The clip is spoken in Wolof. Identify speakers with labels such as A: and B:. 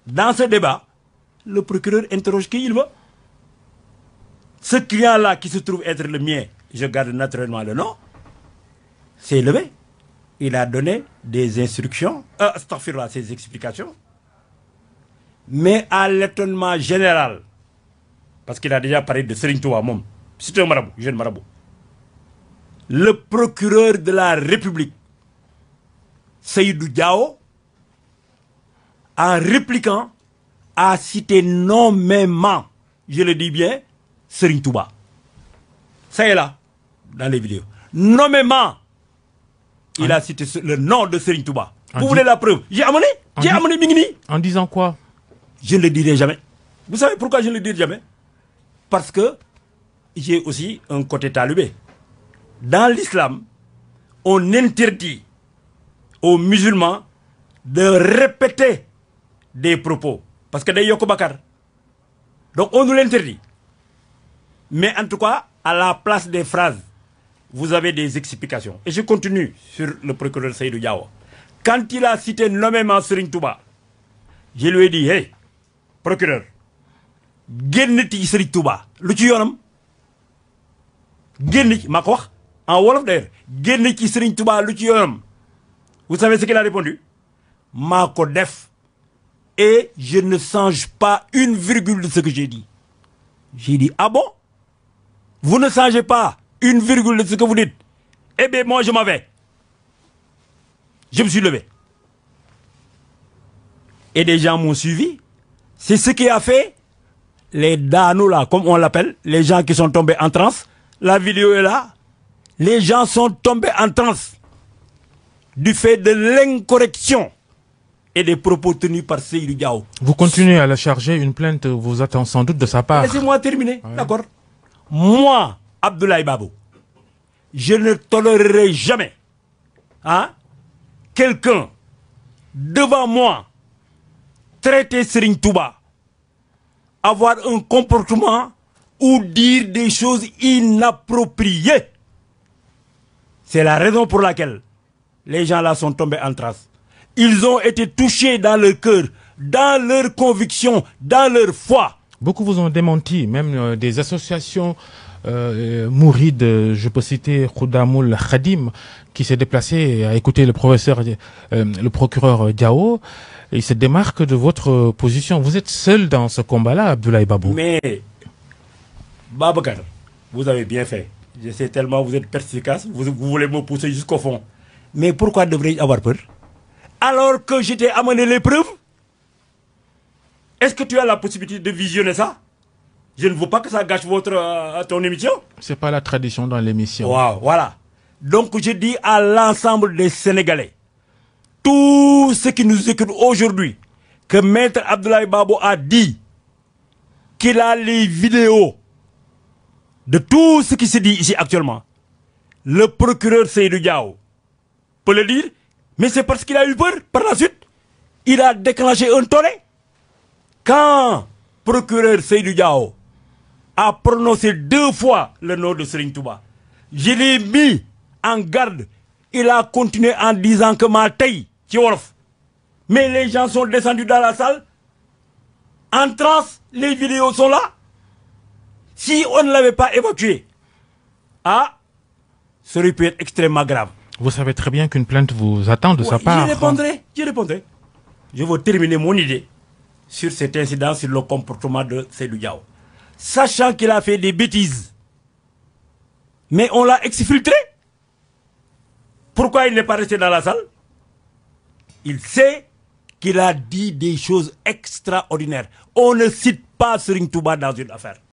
A: Dans ce débat, le procureur interroge qui il veut. Ce client-là qui se trouve être le mien, je garde naturellement le nom, s'est levé. Il a donné des instructions, ses explications. Mais à l'étonnement général, parce qu'il a déjà parlé de Serigne Touba, c'est un marabout, jeune marabout. Le procureur de la République, Seydou Diao, en répliquant, a cité nommément, je le dis bien, Serigne Touba. Ça est là, dans les vidéos. Nommément, il a cité le nom de Serigne Touba. Vous voulez la preuve? J'ai amené Mingini.
B: En disant quoi?
A: Je ne le dirai jamais. Vous savez pourquoi je ne le dirai jamais? Parce que j'ai aussi un côté talibé. Dans l'islam, on interdit aux musulmans de répéter des propos. Parce que des yoko bakar. Donc on nous l'interdit. Mais en tout cas, à la place des phrases, vous avez des explications. Et je continue sur le procureur Seydou Diao. Quand il a cité nommément Serigne Touba, je lui ai dit, hey, procureur, génnati Serigne Touba, lu ci yoonam? Génn ci, maa ko wax, en wolof d'ailleurs, génn ci Serigne Touba, lu ci yoonam? Vous savez ce qu'il a répondu? Maa ko def. Et je ne change pas une virgule de ce que j'ai dit. J'ai dit, ah bon? Vous ne changez pas une virgule de ce que vous dites? Eh bien, moi, je m'en vais. Je me suis levé. Et des gens m'ont suivi. C'est ce qui a fait les danos là, comme on l'appelle, les gens qui sont tombés en transe. La vidéo est là. Les gens sont tombés en transe du fait de l'incorrection et des propos tenus par Seydou Diao.
B: Vous continuez à la charger, une plainte vous attend sans doute de sa part.
A: Laissez-moi terminer, d'accord? Moi, Abdoulaye Babou, je ne tolérerai jamais quelqu'un devant moi traiter Serigne Touba, avoir un comportement ou dire des choses inappropriées. C'est la raison pour laquelle les gens là sont tombés en transe. Ils ont été touchés dans leur cœur, dans leur conviction, dans leur foi.
B: Beaucoup vous ont démenti, même des associations mourides, je peux citer Khoudamoul Khadim, qui s'est déplacé à écouter le procureur Diao. Il se démarque de votre position. Vous êtes seul dans ce combat-là, Abdoulaye Babou.
A: Mais, Babacar, vous avez bien fait. Je sais tellement, vous êtes perspicace, vous voulez me pousser jusqu'au fond. Mais pourquoi devrais-je avoir peur? Alors que j'étais amené les preuves? Est-ce que tu as la possibilité de visionner ça? Je ne veux pas que ça gâche ton émission.
B: C'est pas la tradition dans l'émission.
A: Wow, voilà. Donc je dis à l'ensemble des Sénégalais, tous ceux qui nous écoutent aujourd'hui, que Maître Abdoulaye Babou a dit qu'il a les vidéos de tout ce qui se dit ici actuellement. Le procureur Seydou Diao peut le dire, mais c'est parce qu'il a eu peur. Par la suite, il a déclenché un tollé. Quand procureur Seydou Diao a prononcé 2 fois le nom de Serigne Touba, je l'ai mis en garde. Il a continué en disant que ma taille, ci wolof. Mais les gens sont descendus dans la salle. En transe, les vidéos sont là. Si on ne l'avait pas évacué, ça aurait pu être extrêmement grave.
B: Vous savez très bien qu'une plainte vous attend de sa part.
A: Je répondrai. Je veux terminer mon idée sur cet incident, sur le comportement de Seydou Diao. Sachant qu'il a fait des bêtises, mais on l'a exfiltré. Pourquoi il n'est pas resté dans la salle? Il sait qu'il a dit des choses extraordinaires. On ne cite pas Serigne Touba dans une affaire.